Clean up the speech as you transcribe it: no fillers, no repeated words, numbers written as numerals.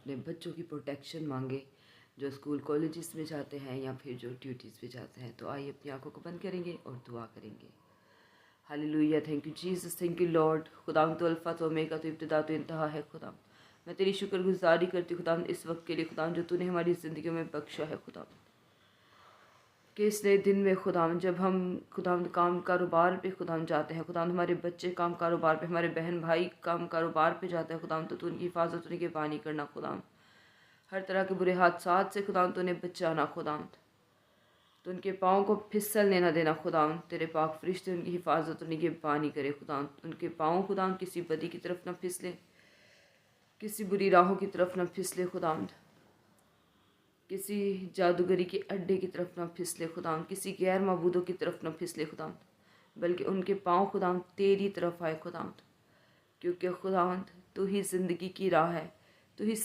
अपने बच्चों की प्रोटेक्शन मांगे, जो स्कूल कॉलेजेस में जाते हैं या फिर जो ड्यूटीज़ पे जाते हैं। तो आइए अपनी आंखों को बंद करेंगे और दुआ करेंगे। Hallelujah, thank you Jesus, thank you lord. खुदाम तो अल्फ़ा तो ओमेगा, तो इब्तिदा तो इंतहा है। खुदाम मैं तेरी शुक्रगुजारी करती हूँ खुदाम इस वक्त के लिए खुदाम, जो तूने हमारी ज़िंदगी में बख्शा है खुदाम, कि इस नए दिन में खुदाम जब हम खुदाम काम कारोबार पे खुदाम जाते हैं खुदाम, हमारे बच्चे काम कारोबार पे, हमारे बहन भाई काम कारोबार पे जाते हैं खुदाम, तो तू उनकी हिफाजत उनकी पानी करना खुदाम, हर तरह के बुरे हादसात से खुदाम तो उन्हें बचाना खुदाम, तो उनके पाँव को फिसलने ना देना खुदाम, तेरे पाक फरिश्ते उनकी हिफाजत उनकी पानी करे खुदाम, उनके पाँव खुदाम किसी बदी की तरफ ना फिसले, किसी बुरी राहों की तरफ ना फिसले खुदाम, किसी जादूगरी के अड्डे की तरफ ना फिसले खुदाम, किसी गैर मबूदों की तरफ ना फिसले खुदाम, बल्कि उनके पाँव खुदाम तेरी तरफ आए खुदाम, क्योंकि खुदावंद तू ही ज़िंदगी की राह है, तू ही